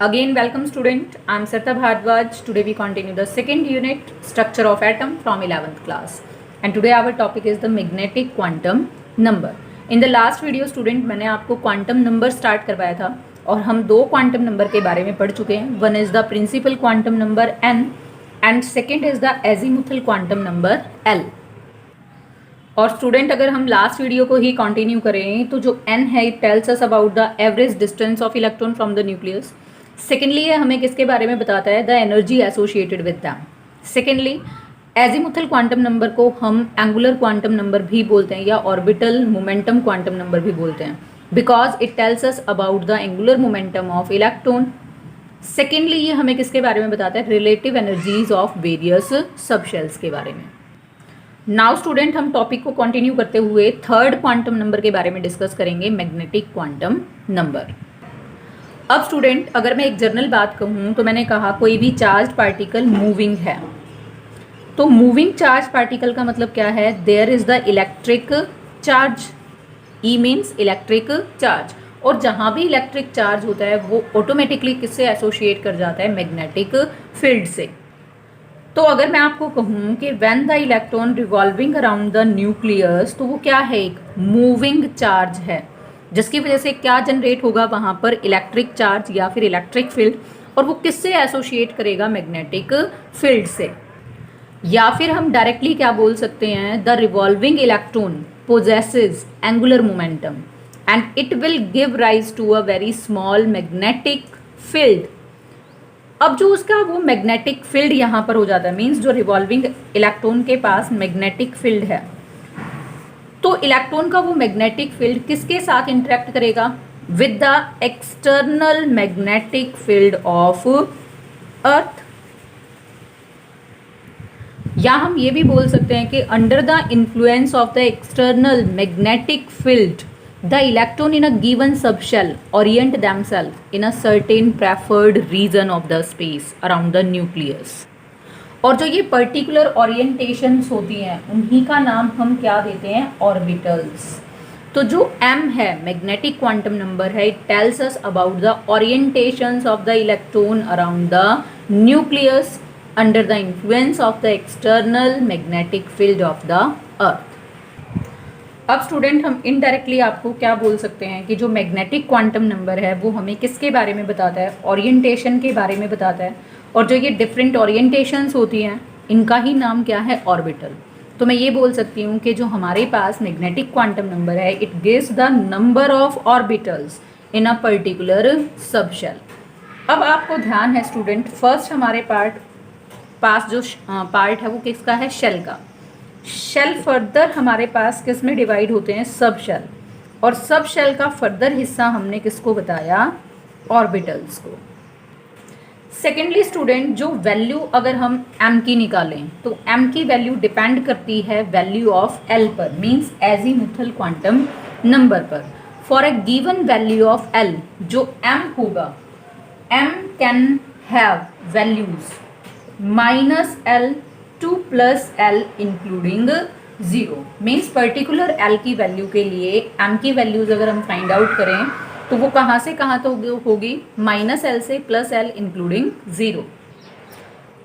Again, welcome student. I am Sarita Bhardwaj. Today we continue the second unit, Structure of Atom from 11th class. And today our topic is the magnetic quantum number. In the last video student मैंने आपको quantum number start करवाया था और हम दो quantum number के बारे में पढ़ चुके हैं. One is the principal quantum number n and second is the azimuthal quantum number l. और स्टूडेंट अगर हम लास्ट वीडियो को ही कंटिन्यू करें तो जो n है it tells us about the average distance of electron from the nucleus. Secondly ये हमें किसके बारे में बताता है, the energy associated with them. Secondly azimuthal quantum number को हम एंगुलर क्वांटम नंबर भी बोलते हैं या ऑर्बिटल मोमेंटम क्वांटम नंबर भी बोलते हैं because it tells us about the angular momentum of electron. Secondly ये हमें किसके बारे में बताता है, relative energies of various subshells के बारे में. नाउ स्टूडेंट हम टॉपिक को कंटिन्यू करते हुए थर्ड क्वांटम नंबर के बारे में डिस्कस करेंगे, मैग्नेटिक क्वांटम नंबर. अब स्टूडेंट अगर मैं एक जनरल बात कहूँ तो मैंने कहा कोई भी चार्ज पार्टिकल मूविंग है तो मूविंग चार्ज पार्टिकल का मतलब क्या है, there is the electric charge. E means electric charge. और जहाँ भी इलेक्ट्रिक चार्ज होता है वो ऑटोमेटिकली किससे एसोसिएट कर जाता है, मैग्नेटिक फील्ड से. तो अगर मैं आपको कहूँ कि when the electron revolving around the nucleus तो वो क्या है, एक मूविंग चार्ज है जिसकी वजह से क्या जनरेट होगा वहाँ पर, इलेक्ट्रिक चार्ज या फिर इलेक्ट्रिक फील्ड. और वो किससे एसोसिएट करेगा, मैग्नेटिक फील्ड से. या फिर हम डायरेक्टली क्या बोल सकते हैं, the revolving electron possesses angular momentum and it will give rise to a very small magnetic field. अब जो उसका वो मैग्नेटिक फील्ड यहाँ पर हो जाता है, मीन्स जो रिवॉल्विंग इलेक्ट्रॉन के पास मैग्नेटिक फील्ड है तो इलेक्ट्रॉन का वो मैग्नेटिक फील्ड किसके साथ इंटरेक्ट करेगा, with the external magnetic field of earth. या हम ये भी बोल सकते हैं कि under the influence of the external magnetic field the electron in a given subshell orient themselves in a certain preferred region of the space around the nucleus. और जो ये पर्टिकुलर ओरिएंटेशंस होती हैं उन्हीं का नाम हम क्या देते हैं, ऑर्बिटल्स. तो जो m है मैग्नेटिक क्वांटम नंबर है, it tells us about the orientations of the electron around the nucleus under the influence of the external magnetic field of the earth. अब स्टूडेंट हम इनडायरेक्टली आपको क्या बोल सकते हैं कि जो मैग्नेटिक क्वांटम नंबर है वो हमें किसके बारे में बताता है, ओरिएंटेशन के बारे में बताता है. और जो ये डिफरेंट ओरिएंटेशंस होती हैं इनका ही नाम क्या है, ऑर्बिटल. तो मैं ये बोल सकती हूँ कि जो हमारे पास मैग्नेटिक क्वांटम नंबर है it gives the number of orbitals in a particular subshell. अब आपको ध्यान है स्टूडेंट, फर्स्ट हमारे पास जो पार्ट है वो किसका है, शेल का. शेल फर्दर हमारे पास किस में डिवाइड होते हैं, सब शेल. और सब शेल का फर्दर हिस्सा हमने किसको बताया, ऑर्बिटल्स को. सेकेंडली स्टूडेंट जो वैल्यू अगर हम m की निकालें तो m की वैल्यू डिपेंड करती है वैल्यू ऑफ l पर, मींस एजीमुथल क्वांटम नंबर पर. For a given value of l जो m होगा, m can have values -l टू +l including 0. Means particular l की वैल्यू के लिए m की वैल्यूज अगर हम फाइंड आउट करें तो वो कहाँ से कहाँ तक होगी, -l से +l इंक्लूडिंग 0.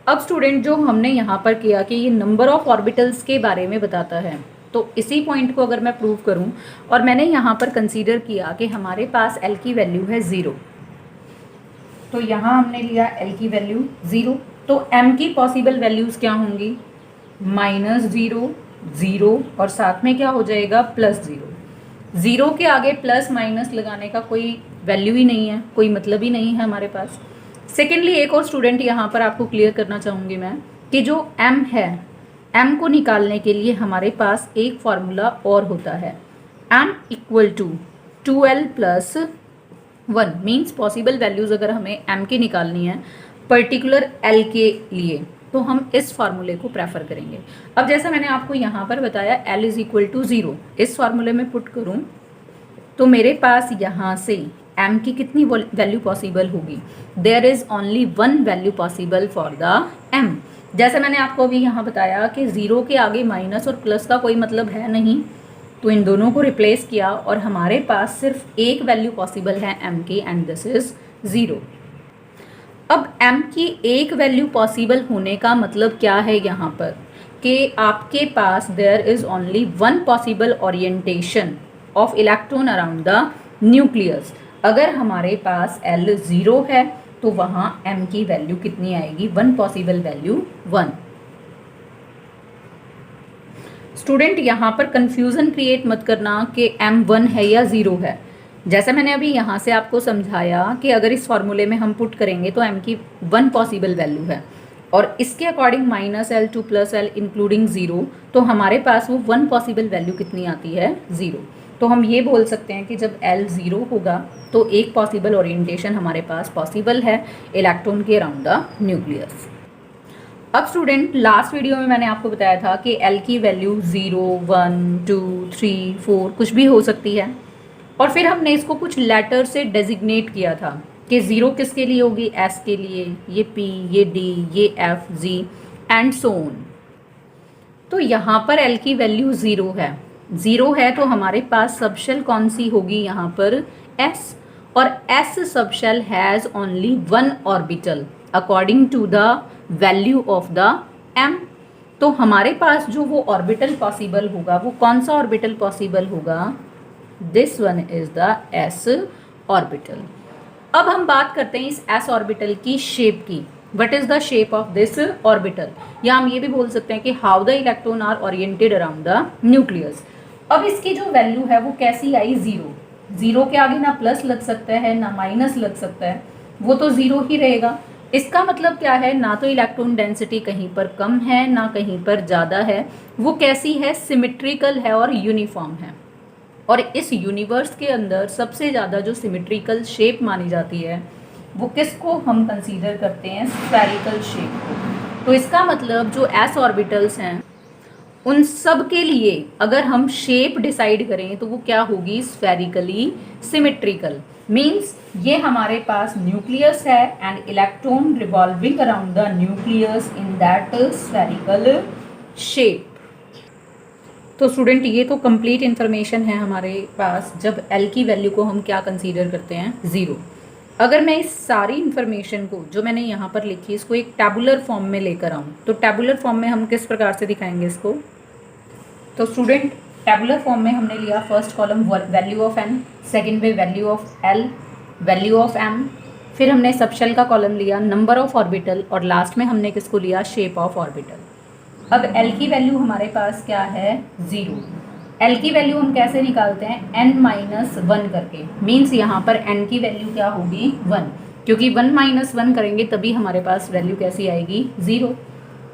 अब स्टूडेंट जो हमने यहाँ पर किया कि ये नंबर ऑफ ऑर्बिटल्स के बारे में बताता है तो इसी पॉइंट को अगर मैं प्रूव करूँ और मैंने यहाँ पर कंसीडर किया कि हमारे पास l की वैल्यू है 0 तो यहाँ हमने लिया l की वैल्यू 0 तो m की पॉसिबल वैल्यूज़ क्या होंगी, -0 0 और साथ में क्या हो जाएगा, +0. 0 के आगे प्लस माइनस लगाने का कोई वैल्यू ही नहीं है, कोई मतलब ही नहीं है हमारे पास. सेकेंडली एक और स्टूडेंट यहाँ पर आपको क्लियर करना चाहूँगी मैं कि जो m है, m को निकालने के लिए हमारे पास एक फार्मूला और होता है, m = 2l + 1. Means possible values अगर हमें m की निकालनी है पर्टिकुलर l के लिए तो हम इस फार्मूले को प्रेफर करेंगे. अब जैसा मैंने आपको यहाँ पर बताया l = 0, इस फार्मूले में पुट करूँ तो मेरे पास यहाँ से m की कितनी वैल्यू पॉसिबल होगी, there is only one value possible for the m. जैसे मैंने आपको अभी यहाँ बताया कि 0 के आगे माइनस और प्लस का कोई मतलब है नहीं तो इन दोनों को रिप्लेस किया और हमारे पास सिर्फ एक वैल्यू पॉसिबल है m की एंड दिस इज़ 0. अब m की एक वैल्यू पॉसिबल होने का मतलब क्या है यहाँ पर कि आपके पास there is only one possible orientation of electron around the nucleus. अगर हमारे पास L 0 है तो वहाँ m की वैल्यू कितनी आएगी, वन पॉसिबल वैल्यू 1। स्टूडेंट यहाँ पर कंफ्यूजन क्रिएट मत करना कि m 1 है या 0 है। जैसा मैंने अभी यहाँ से आपको समझाया कि अगर इस फॉर्मूले में हम पुट करेंगे तो m की वन पॉसिबल वैल्यू है और इसके अकॉर्डिंग -L2 + L इंक्लूडिंग 0, तो हमारे पास वो वन पॉसिबल वैल्यू कितनी आती है, 0। तो हम ये बोल सकते हैं कि जब L 0 होगा तो एक पॉसिबल ओरिएंटेशन हमारे पास पॉसिबल है इलेक्ट्रॉन के अराउंड द न्यूक्लियस। अब स्टूडेंट लास्ट वीडियो में मैंने आपको बताया था कि L की वैल्यू 0, 1, 2, 3, 4 कुछ भी हो सकती है और फिर हमने इसको कुछ लेटर से डेजिग्नेट किया था कि 0 किसके लिए होगी, S के लिए, ये P, ये D, ये F, G and so on. तो यहाँ पर L की वैल्यू 0 है, 0 है तो हमारे पास सबशेल कौन सी होगी यहाँ पर, S, और S subshell has only one orbital according to the value of the M। तो हमारे पास जो वो ऑर्बिटल पॉसिबल होगा वो कौन सा ऑर्बिटल पॉसिबल होगा, this one is the S orbital. अब हम बात करते हैं इस S ऑर्बिटल की शेप की। What is the shape of this orbital, या हम ये भी बोल सकते हैं कि how the electron are oriented around the nucleus. अब इसकी जो वैल्यू है वो कैसी आई, 0। 0 के आगे ना प्लस लग सकता है ना माइनस लग सकता है, वो तो 0 ही रहेगा। इसका मतलब क्या है, ना तो इलेक्ट्रॉन डेंसिटी कहीं पर कम है ना कहीं पर ज़्यादा है, वो कैसी है, सिमेट्रिकल है और यूनिफॉर्म है। और इस यूनिवर्स के अंदर सबसे ज़्यादा जो सिमेट्रिकल शेप मानी जाती है वो किसको हम कंसीडर करते हैं, स्फेरिकल शेप को। तो इसका मतलब जो S ऑर्बिटल्स हैं उन सब के लिए अगर हम शेप डिसाइड करें तो वो क्या होगी, स्फेरिकली सिमेट्रिकल। मीन्स ये हमारे पास न्यूक्लियस है and electron revolving around the nucleus in that spherical shape. तो स्टूडेंट ये तो कंप्लीट इन्फॉर्मेशन है हमारे पास जब L की वैल्यू को हम क्या कंसीडर करते हैं, 0। अगर मैं इस सारी इन्फॉर्मेशन को जो मैंने यहाँ पर लिखी इसको एक टैबुलर फॉर्म में लेकर आऊँ तो टैबुलर फॉर्म में हम किस प्रकार से दिखाएंगे इसको। तो स्टूडेंट टैबुलर फॉर्म में हमने लिया first column value of n, second में value of L, value of M, फिर हमने सबशेल का कॉलम लिया नंबर ऑफ ऑर्बिटल और लास्ट में हमने किसको लिया, शेप ऑफ ऑर्बिटल। अब L की वैल्यू हमारे पास क्या है, 0। L की वैल्यू हम कैसे निकालते हैं, n-1 करके। मीन्स यहाँ पर n की वैल्यू क्या होगी, 1, क्योंकि 1 - 1 करेंगे तभी हमारे पास वैल्यू कैसी आएगी, 0।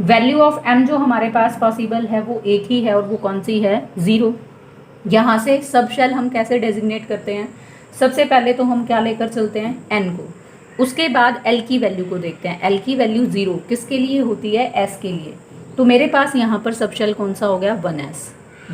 वैल्यू ऑफ M जो हमारे पास पॉसिबल है वो एक ही है और वो कौन सी है, 0। यहाँ से सबशेल हम कैसे डेजिग्नेट करते हैं, सबसे पहले तो हम क्या लेकर चलते हैं, n को, उसके बाद L की वैल्यू को देखते हैं। L की वैल्यू 0 किसके लिए होती है, S के लिए। तो मेरे पास यहाँ पर सबशेल कौन सा हो गया, 1s।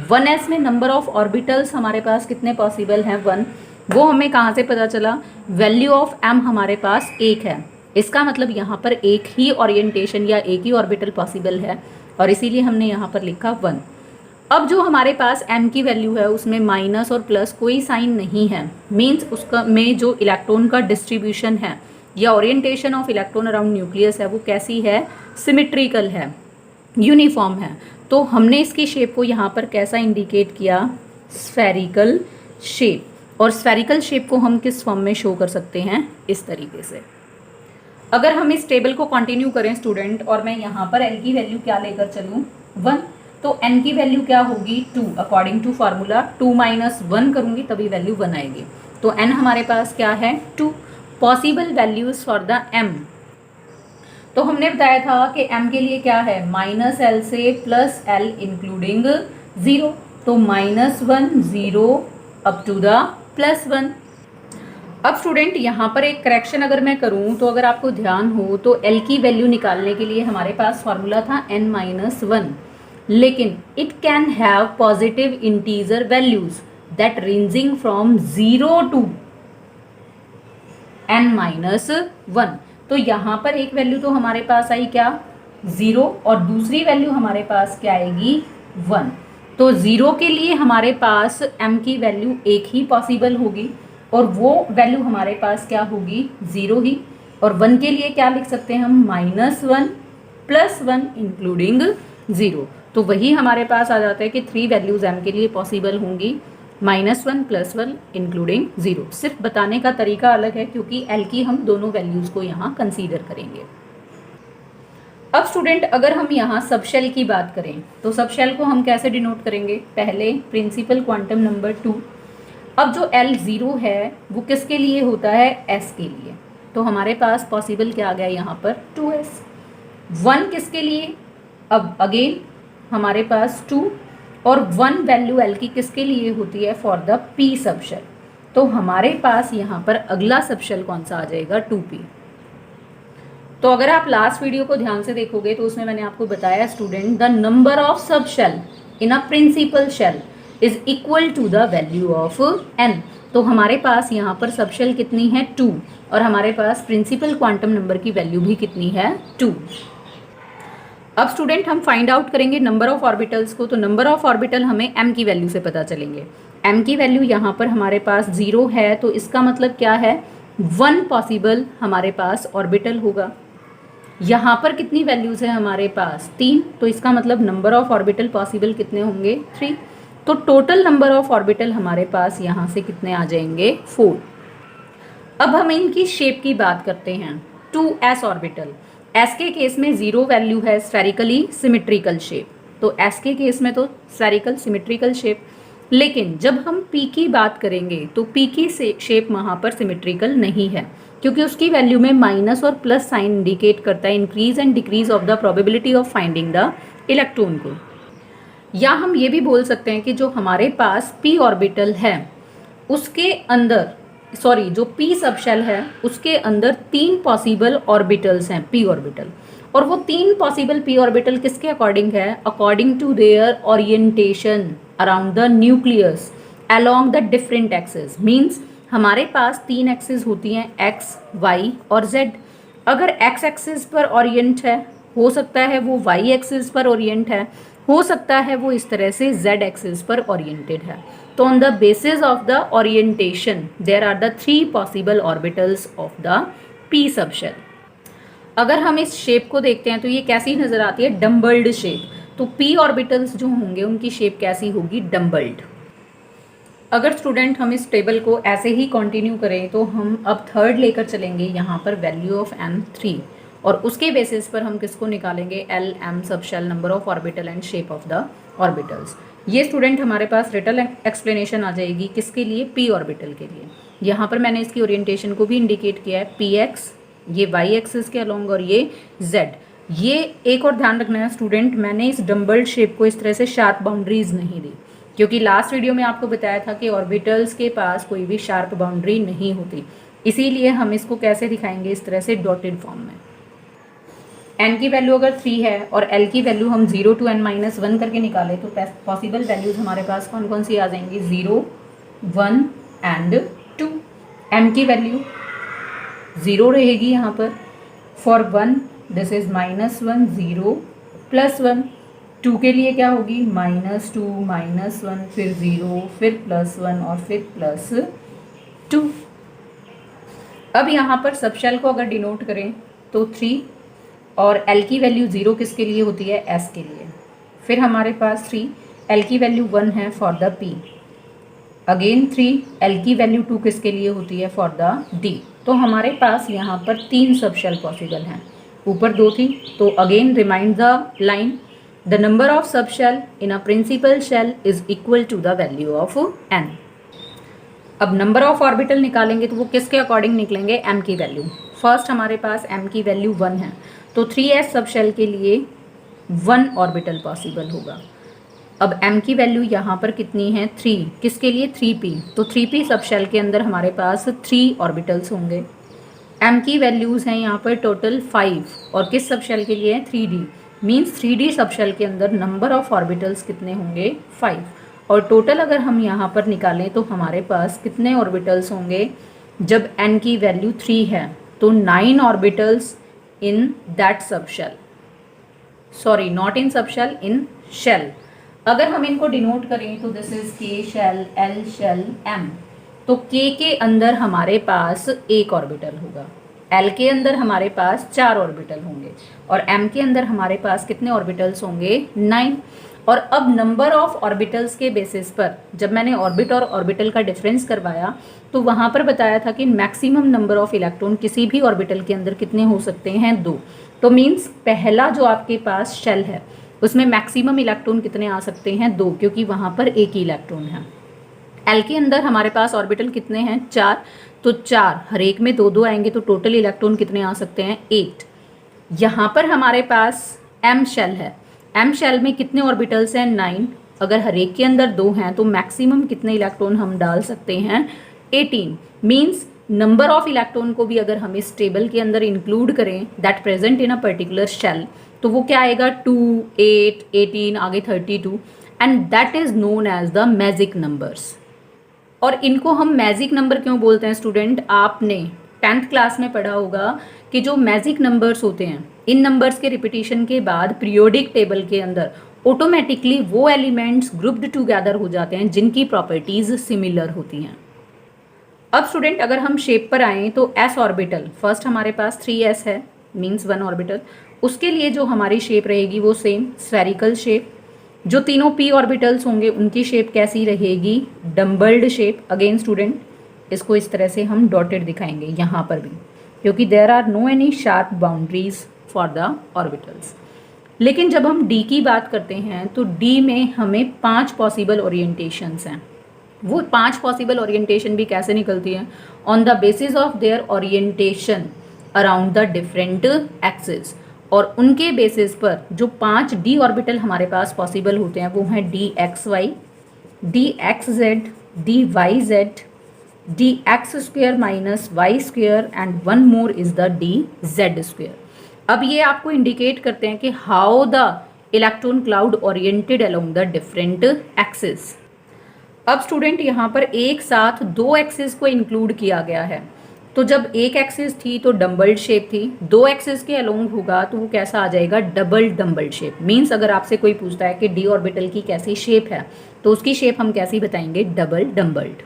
1s में नंबर ऑफ ऑर्बिटल्स हमारे पास कितने पॉसिबल हैं, 1। वो हमें कहाँ से पता चला, वैल्यू ऑफ M हमारे पास 1 है। इसका मतलब यहाँ पर एक ही ओरिएंटेशन या एक ही ऑर्बिटल पॉसिबल है और इसीलिए हमने यहाँ पर लिखा 1। अब जो हमारे पास M की वैल्यू है उसमें माइनस और प्लस कोई साइन नहीं है। मीन्स उसका में जो इलेक्ट्रॉन का डिस्ट्रीब्यूशन है या orientation of electron around nucleus है वो कैसी है, सिमेट्रिकल है, यूनिफॉर्म है। तो हमने इसकी शेप को यहाँ पर कैसा इंडिकेट किया, स्फेरिकल शेप। और स्फेरिकल शेप को हम किस फॉर्म में शो कर सकते हैं, इस तरीके से। अगर हम इस टेबल को कंटिन्यू करें स्टूडेंट और मैं यहाँ पर L की वैल्यू क्या लेकर चलूँ, 1, तो N की वैल्यू क्या होगी, 2। अकॉर्डिंग टू फार्मूला 2 - 1 करूँगी तभी वैल्यू 1 आएगी। तो N हमारे पास क्या है, 2। Possible values for the M, तो हमने बताया था कि M के लिए क्या है, -L से +L इंक्लूडिंग 0। तो -1, 0 अप टू द +1। अब स्टूडेंट यहाँ पर एक करेक्शन अगर मैं करूँ तो अगर आपको ध्यान हो तो L की वैल्यू निकालने के लिए हमारे पास फॉर्मूला था n-1, लेकिन it can have positive integer values that ranging from 0 to n-1। तो यहाँ पर एक वैल्यू तो हमारे पास आई क्या, 0, और दूसरी वैल्यू हमारे पास क्या आएगी, 1। तो 0 के लिए हमारे पास M की वैल्यू एक ही पॉसिबल होगी और वो वैल्यू हमारे पास क्या होगी, 0 ही। और 1 के लिए क्या लिख सकते हैं हम, -1 + 1 इंक्लूडिंग 0। तो वही हमारे पास आ जाता है कि 3 वैल्यूज m के लिए पॉसिबल होंगी, -1 + 1 इंक्लूडिंग 0। सिर्फ बताने का तरीका अलग है क्योंकि l की हम दोनों वैल्यूज को यहाँ कंसीडर करेंगे। अब स्टूडेंट अगर हम यहाँ सबशेल की बात करें तो सबशेल को हम कैसे डिनोट करेंगे, पहले प्रिंसिपल क्वांटम नंबर 2। अब जो L 0 है वो किसके लिए होता है, S के लिए। तो हमारे पास पॉसिबल क्या आ गया यहाँ पर, 2s। 1 किसके लिए, अब अगेन हमारे पास 2 और 1 वैल्यू L की किसके लिए होती है, फॉर द P सबशेल। तो हमारे पास यहाँ पर अगला सबशेल कौन सा आ जाएगा, 2p। तो अगर आप लास्ट वीडियो को ध्यान से देखोगे तो उसमें मैंने आपको बताया student, the number of subshell in a principal shell is equal to the value of n। तो हमारे पास यहाँ पर सबशेल कितनी है, 2, और हमारे पास प्रिंसिपल क्वांटम नंबर की वैल्यू भी कितनी है, 2। अब स्टूडेंट हम फाइंड आउट करेंगे नंबर ऑफ ऑर्बिटल्स को। तो नंबर ऑफ ऑर्बिटल हमें m की वैल्यू से पता चलेंगे। m की वैल्यू यहाँ पर हमारे पास 0 है, तो इसका मतलब क्या है, 1 पॉसिबल हमारे पास ऑर्बिटल होगा। यहाँ पर कितनी वैल्यूज है हमारे पास, 3, तो इसका मतलब नंबर ऑफ ऑर्बिटल पॉसिबल कितने होंगे, 3। तो टोटल नंबर ऑफ ऑर्बिटल हमारे पास यहाँ से कितने आ जाएंगे, 4। अब हम इनकी शेप की बात करते हैं। 2s ऑर्बिटल, s के केस में 0 वैल्यू है, स्फेरिकली सिमेट्रिकल शेप। तो s के केस में तो स्फेरिकल सिमेट्रिकल शेप, लेकिन जब हम p की बात करेंगे तो p की शेप वहाँ पर सिमेट्रिकल नहीं है, क्योंकि उसकी वैल्यू में माइनस और प्लस साइन इंडिकेट करता है increase and decrease of the probability of finding the electron को। या हम ये भी बोल सकते हैं कि जो हमारे पास p ऑर्बिटल है उसके अंदर, सॉरी जो p सबशेल है उसके अंदर 3 पॉसिबल ऑर्बिटल्स हैं, p ऑर्बिटल। और वो 3 पॉसिबल p ऑर्बिटल किसके अकॉर्डिंग है, according to their orientation around the nucleus along the different axes. Means हमारे पास 3 एक्सिस होती हैं, x, y और z। अगर x एक्सिस पर ओरिएंट है, हो सकता है वो y एक्सिस पर ओरिएंट है, हो सकता है वो इस तरह से z एक्सिस पर ओरिएंटेड है। तो on the basis of the orientation there are the 3 possible orbitals of the p subshell. अगर हम इस शेप को देखते हैं तो ये कैसी नजर आती है, डम्बल्ड शेप। तो p ऑर्बिटल्स जो होंगे उनकी शेप कैसी होगी, डम्बल्ड। अगर स्टूडेंट हम इस टेबल को ऐसे ही कंटिन्यू करें तो हम अब थर्ड लेकर चलेंगे यहाँ पर वैल्यू ऑफ m 3, और उसके बेसिस पर हम किसको निकालेंगे, L m subshell, number of orbital and shape of the orbitals. ये स्टूडेंट हमारे पास रिटल एक्सप्लेनेशन आ जाएगी किसके लिए, p ऑर्बिटल के लिए। यहाँ पर मैंने इसकी ओरिएंटेशन को भी इंडिकेट किया है, px, ये y एक्सिस के अलोंग और ये z। ये एक और ध्यान रखना है स्टूडेंट, मैंने इस डम्बल्ड शेप को इस तरह से शार्प बाउंड्रीज नहीं दी, क्योंकि लास्ट वीडियो में आपको बताया था कि ऑर्बिटल्स के पास कोई भी शार्प बाउंड्री नहीं होती, इसीलिए हम इसको कैसे दिखाएंगे, इस तरह से डॉटेड फॉर्म में। n की वैल्यू अगर 3 है और l की वैल्यू हम 0 to n-1 करके निकाले तो पॉसिबल वैल्यूज हमारे पास कौन कौन सी आ जाएंगी, 0, 1 एंड 2। m की वैल्यू 0 रहेगी यहाँ पर, फॉर 1 दिस इज -1, 0 + 1। 2 के लिए क्या होगी, -2, -1, फिर 0, फिर +1 और फिर +2। अब यहाँ पर सबशेल को अगर डिनोट करें तो 3, और L की वैल्यू 0 किसके लिए होती है, S के लिए। फिर हमारे पास 3, L की वैल्यू 1 है for the P। Again 3, L की वैल्यू 2 किसके लिए होती है, फॉर द D। तो हमारे पास यहाँ पर 3 सबशेल पॉसिबल हैं, ऊपर 2 थी। तो again remind the line, the number of subshell in a principal shell is equal to the value of n। अब नंबर ऑफ ऑर्बिटल निकालेंगे तो वो किसके अकॉर्डिंग निकलेंगे, m की वैल्यू। फर्स्ट हमारे पास m की वैल्यू 1 है, तो 3s सबशेल के लिए 1 ऑर्बिटल पॉसिबल होगा। अब m की वैल्यू यहाँ पर कितनी है, 3, किसके लिए, 3p। तो 3p सबशेल के अंदर हमारे पास 3 ऑर्बिटल्स होंगे। m की वैल्यूज़ हैं यहाँ पर टोटल 5, और किस सबशेल के लिए है, 3d। मीन्स 3d सबशेल के अंदर नंबर ऑफ ऑर्बिटल्स कितने होंगे, 5। और टोटल अगर हम यहाँ पर निकालें तो हमारे पास कितने ऑर्बिटल्स होंगे, जब n की वैल्यू 3 है तो 9 orbitals in that subshell, sorry not in subshell, in shell. अगर हम इनको डिनोट करें तो this is k shell, l shell, m। तो k के अंदर हमारे पास 1 ऑर्बिटल होगा, एल के अंदर हमारे पास 4 ऑर्बिटल होंगे और एम के अंदर हमारे पास कितने ऑर्बिटल्स होंगे 9। और अब नंबर ऑफ ऑर्बिटल्स के बेसिस पर जब मैंने ऑर्बिट और ऑर्बिटल का डिफरेंस करवाया तो वहाँ पर बताया था कि मैक्सिमम नंबर ऑफ इलेक्ट्रॉन किसी भी ऑर्बिटल के अंदर कितने हो सकते हैं 2। तो मीन्स पहला जो आपके पास शेल है उसमें मैक्सिमम इलेक्ट्रॉन कितने आ सकते हैं 2, क्योंकि वहाँ पर एक ही इलेक्ट्रॉन है। एल के अंदर हमारे पास ऑर्बिटल कितने हैं 4, तो 4 हर एक में 2 2 आएंगे तो टोटल इलेक्ट्रॉन कितने आ सकते हैं 8। यहाँ पर हमारे पास एम शेल है, एम शेल में कितने ऑर्बिटल्स हैं 9। अगर हर एक के अंदर 2 हैं तो मैक्सिमम कितने इलेक्ट्रॉन हम डाल सकते हैं 18। मीन्स नंबर ऑफ इलेक्ट्रॉन को भी अगर हम इस टेबल के अंदर इंक्लूड करें that present in a particular shell तो वो क्या आएगा 2, 8, 18 आगे 32 and that is known as the magic numbers. और इनको हम मैजिक नंबर क्यों बोलते हैं स्टूडेंट, आपने 10th क्लास में पढ़ा होगा कि जो मैजिक नंबर्स होते हैं इन नंबर्स के रिपीटिशन के बाद पीरियोडिक टेबल के अंदर ऑटोमेटिकली वो एलिमेंट्स ग्रुप्ड टुगेदर हो जाते हैं जिनकी प्रॉपर्टीज सिमिलर होती हैं। अब स्टूडेंट अगर हम शेप पर आएँ तो एस ऑर्बिटल फर्स्ट हमारे पास 3s है मीन्स 1 ऑर्बिटल, उसके लिए जो हमारी शेप रहेगी वो सेम स्फेरिकल शेप। जो तीनों p ऑर्बिटल्स होंगे उनकी शेप कैसी रहेगी डम्बल्ड शेप। अगेन स्टूडेंट इसको इस तरह से हम डॉटेड दिखाएंगे यहाँ पर भी, क्योंकि there are no any sharp boundaries for the orbitals. लेकिन जब हम d की बात करते हैं तो d में हमें 5 पॉसिबल ओरिएंटेशंस हैं। वो 5 पॉसिबल ओरिएंटेशन भी कैसे निकलती हैं on the basis of their orientation around the different axis. और उनके बेसिस पर जो 5 d ऑर्बिटल हमारे पास पॉसिबल होते हैं वो हैं dxy, dxz, dyz, dx square minus y square and one more is the dz square. अब ये आपको इंडिकेट करते हैं कि how the electron cloud oriented along the different axis. अब स्टूडेंट यहाँ पर एक साथ 2 एक्सिस को इंक्लूड किया गया है, तो जब एक एक्सिस थी तो डम्बल्ड शेप थी, 2 एक्सिस के अलोंग होगा तो वो कैसा आ जाएगा डबल डम्बल्ड शेप। मीन्स अगर आपसे कोई पूछता है कि डी ऑर्बिटल की कैसी शेप है तो उसकी शेप हम कैसी बताएंगे डबल डम्बल्ड।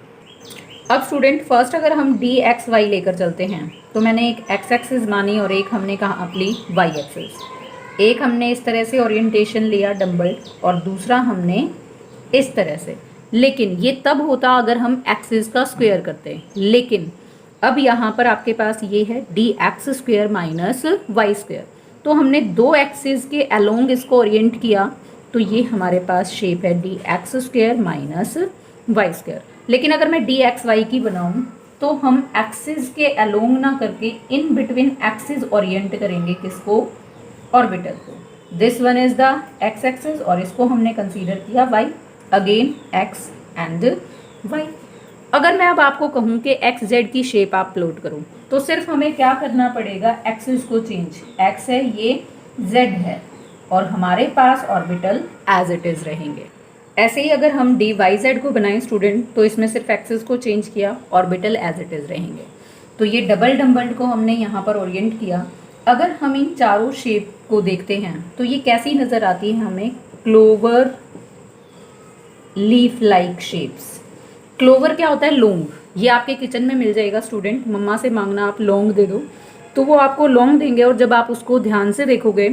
अब स्टूडेंट फर्स्ट अगर हम डी एक्स वाई लेकर चलते हैं तो मैंने एक एक्स एक्सिस मानी और एक हमने कहाँ ली वाई एक्सिस। एक हमने इस तरह से ओरिएंटेशन लिया डम्बल्ड और दूसरा हमने इस तरह से। लेकिन ये तब होता अगर हम एक्सिस का स्क्वायर करते, लेकिन अब यहाँ पर आपके पास ये है d x square minus y square, तो हमने 2 एक्सिस के अलोंग इसको ओरिएंट किया तो ये हमारे पास शेप है d x square minus y square. लेकिन अगर मैं डी एक्स वाई की बनाऊँ तो हम एक्सिस के अलोंग ना करके इन बिटवीन एक्सिस ओरिएंट करेंगे किसको ऑर्बिटल को। This one is the x axis और इसको हमने कंसीडर किया y, again x and y. अगर मैं अब आपको कहूँ कि एक्स जेड की शेप आप प्लॉट करो तो सिर्फ हमें क्या करना पड़ेगा एक्सिस को चेंज, एक्स है ये जेड है और हमारे पास ऑर्बिटल एज इट इज़ रहेंगे। ऐसे ही अगर हम डी वाई जेड को बनाएं स्टूडेंट तो इसमें सिर्फ एक्सिस को चेंज किया, ऑर्बिटल एज इट इज़ रहेंगे। तो ये डबल डम्बल्ड को हमने यहाँ पर ओरिएंट किया। अगर हम इन चारों शेप को देखते हैं तो ये कैसी नज़र आती है हमें clover leaf like shapes. Clover क्या होता है लौंग, ये आपके किचन में मिल जाएगा स्टूडेंट, मम्मा से मांगना आप लौंग दे दो तो वो आपको लौंग देंगे और जब आप उसको ध्यान से देखोगे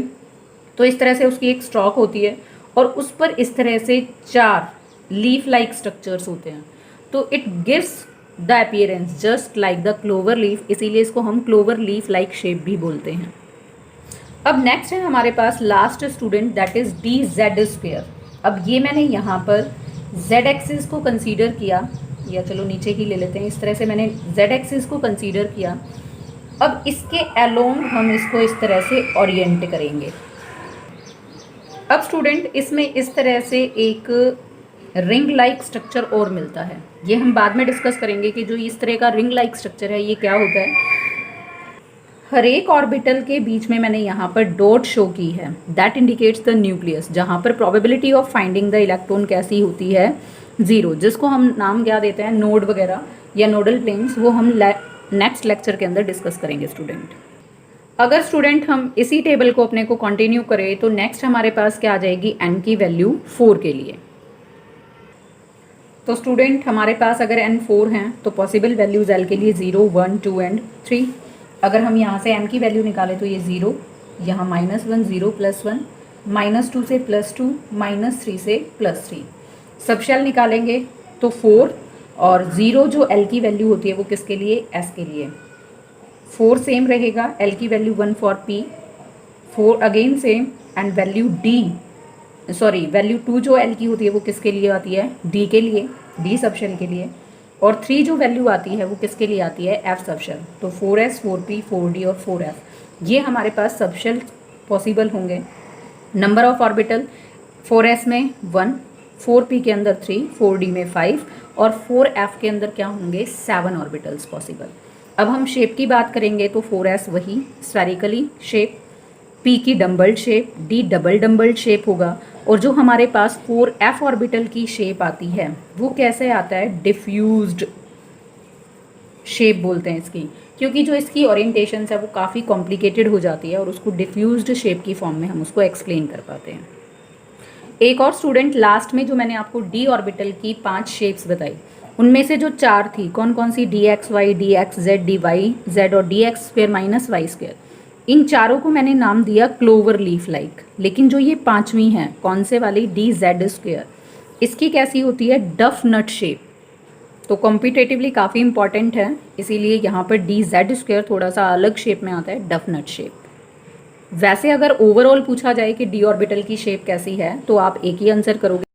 तो इस तरह से उसकी एक स्टॉक होती है और उस पर इस तरह से 4 लीफ लाइक स्ट्रक्चर्स होते हैं। तो it gives the appearance just like the clover leaf, इसीलिए इसको हम क्लोवर लीफ लाइक शेप भी बोलते हैं। अब नेक्स्ट है हमारे पास last student that is d z square. अब ये मैंने यहाँ पर जेड एक्सिस को कंसीडर किया, या चलो नीचे ही ले लेते हैं, इस तरह से मैंने जेड एक्सिस को कंसीडर किया। अब इसके अलोंग हम इसको इस तरह से ओरिएंट करेंगे। अब स्टूडेंट इसमें इस तरह से एक रिंग लाइक स्ट्रक्चर और मिलता है, ये हम बाद में डिस्कस करेंगे कि जो इस तरह का रिंग लाइक स्ट्रक्चर है ये क्या होता है। हर एक ऑर्बिटल के बीच में मैंने यहाँ पर डॉट शो की है, दैट इंडिकेट्स द न्यूक्लियस, जहाँ पर probability of finding the electron कैसी होती है 0, जिसको हम नाम क्या देते हैं नोड वगैरह या नोडल प्लेन्स, वो हम नेक्स्ट लेक्चर के अंदर डिस्कस करेंगे स्टूडेंट। अगर स्टूडेंट हम इसी टेबल को अपने को कंटिन्यू करें तो नेक्स्ट हमारे पास क्या आ जाएगी n की वैल्यू 4 के लिए। तो स्टूडेंट हमारे पास अगर n 4 हैं तो पॉसिबल वैल्यूज l के लिए 0, 1, 2 एंड 3। अगर हम यहाँ से m की वैल्यू निकालें तो ये 0, यहाँ -1 0 +1, -2 से +2, -3 से +3। सबशेल निकालेंगे तो 4 और 0 जो l की वैल्यू होती है वो किसके लिए, s के लिए। 4 सेम रहेगा, l की value 1 for p, 4 again same, and value value 2 जो l की होती है वो किसके लिए आती है, d के लिए, d सबशेल के लिए। और 3 जो वैल्यू आती है वो किसके लिए आती है, f सबशेल। तो 4s 4p 4d और 4f ये हमारे पास सबशेल पॉसिबल होंगे। नंबर ऑफ ऑर्बिटल 4s में 1, 4p के अंदर 3, 4d में 5 और 4f के अंदर क्या होंगे, 7 ऑर्बिटल्स पॉसिबल। अब हम शेप की बात करेंगे तो 4s वही स्फेरिकली शेप, p की डम्बल्ड शेप, d डबल डम्बल्ड शेप होगा। और जो हमारे पास 4f ऑर्बिटल की शेप आती है वो कैसे आता है, डिफ्यूज्ड शेप बोलते हैं इसकी, क्योंकि जो इसकी ओरिएंटेशन है वो काफ़ी कॉम्प्लिकेटेड हो जाती है और उसको डिफ्यूज्ड शेप की फॉर्म में हम उसको एक्सप्लेन कर पाते हैं। एक और स्टूडेंट, लास्ट में जो मैंने आपको डी ऑर्बिटल की 5 शेप्स बताई उनमें से जो 4 थी, कौन कौन सी, d x y, d x z, d y z और d x square minus y square, इन चारों को मैंने नाम दिया क्लोवर लीफ लाइक। लेकिन जो ये 5वीं है, कौन से वाली, डी जेड स्क्वेयर, इसकी कैसी होती है, डफ नट शेप। तो कॉम्पिटेटिवली काफ़ी इंपॉर्टेंट है, इसीलिए यहाँ पर डी जेड स्क्वेयर थोड़ा सा अलग शेप में आता है, डफ नट शेप। वैसे अगर ओवरऑल पूछा जाए कि डी ऑर्बिटल की शेप कैसी है तो आप एक ही आंसर करोगे।